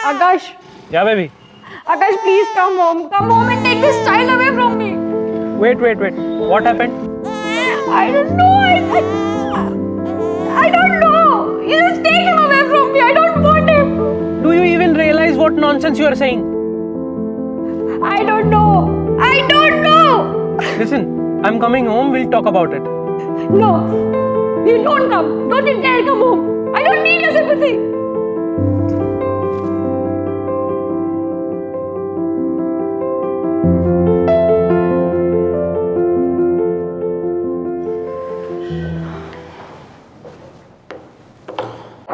Akash, Yeah, baby. Akash, please come home. Come home and take this child away from me. Wait. What happened? I don't know. I don't know. You just take him away from me. I don't want him. Do you even realize what nonsense you are saying? I don't know. I don't know. Listen, I'm coming home. We'll talk about it. No. You don't come. Don't you dare come home. I don't need your sympathy.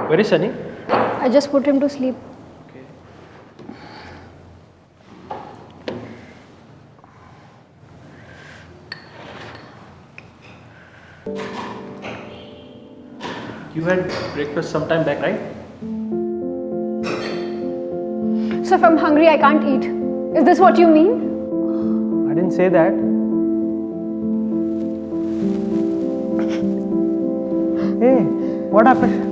Where is Sunny? I just put him to sleep. You had breakfast sometime back, right? So if I'm hungry, I can't eat. Is this what you mean? I didn't say that. Hey, what happened?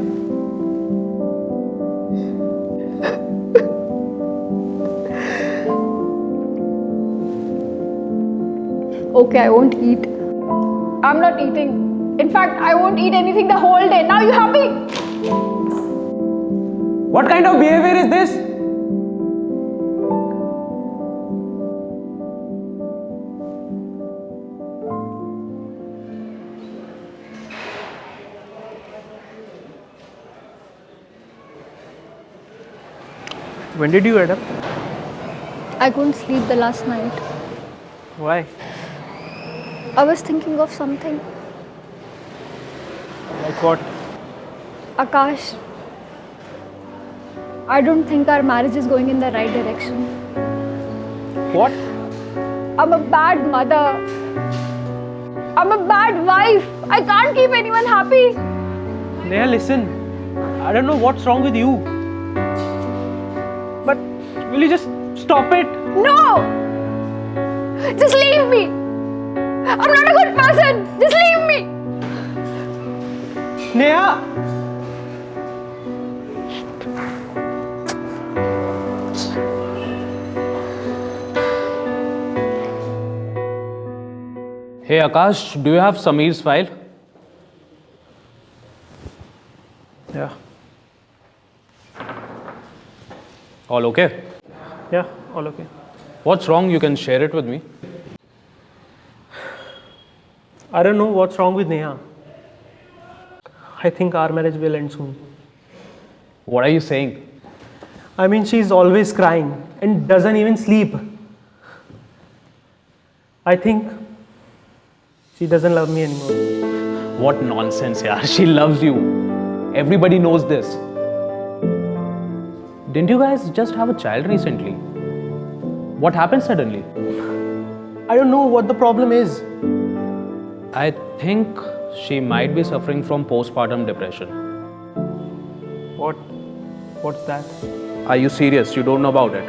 Okay, I won't eat. I'm not eating. In fact, I won't eat anything the whole day. Now you happy? What kind of behavior is this? When did you adapt? I couldn't sleep the last night. Why? I was thinking of something. Like what? Akash, I don't think our marriage is going in the right direction. What? I'm a bad mother. I'm a bad wife. I can't keep anyone happy. Neha, listen. I don't know what's wrong with you. But will you just stop it? No! Just leave me. I'm not a good person. Just leave me. Neha! Hey Akash, do you have Sameer's file? Yeah. All okay? Yeah, all okay. What's wrong? You can share it with me. I don't know what's wrong with Neha. I think our marriage will end soon. What are you saying? I mean, she's always crying and doesn't even sleep. I think she doesn't love me anymore. What nonsense, yaar. She loves you. Everybody knows this. Didn't you guys just have a child recently? What happened suddenly? I don't know what the problem is. I think she might be suffering from postpartum depression. What's that? Are you serious? You don't know about it?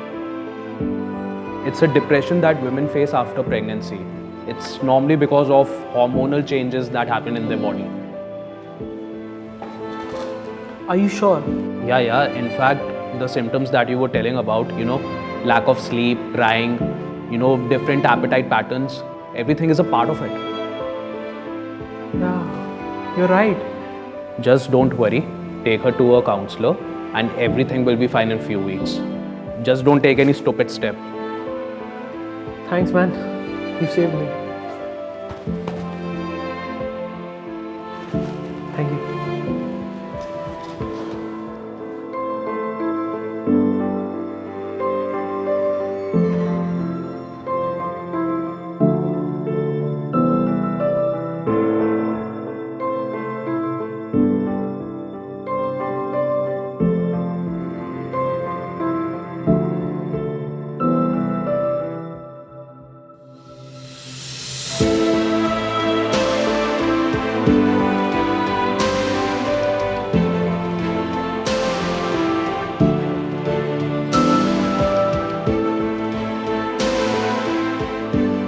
It's a depression that women face after pregnancy. It's normally because of hormonal changes that happen in their body. Are you sure? Yeah. In fact, the symptoms that you were telling about, lack of sleep, crying, different appetite patterns, everything is a part of it. Yeah, you're right. Just don't worry. Take her to a counselor and everything will be fine in a few weeks. Just don't take any stupid step. Thanks, man. You saved me. Thank you.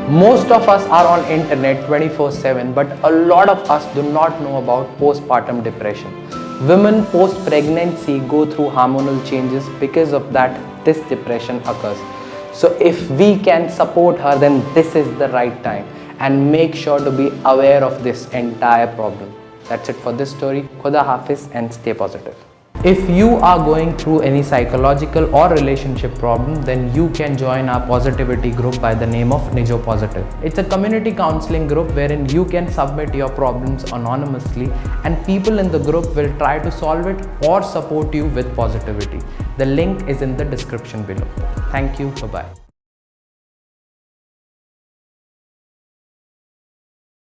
Most of us are on internet 24/7, but a lot of us do not know about postpartum depression. Women post pregnancy go through hormonal changes. Because of that, this depression occurs. So if we can support her, then this is the right time, and make sure to be aware of this entire problem. That's it for this story. Khuda Hafiz and stay positive. If you are going through any psychological or relationship problem, then you can join our positivity group by the name of Nijo Positive. It's a community counseling group wherein you can submit your problems anonymously, and people in the group will try to solve it or support you with positivity. The link is in the description below. Thank you. Bye-bye.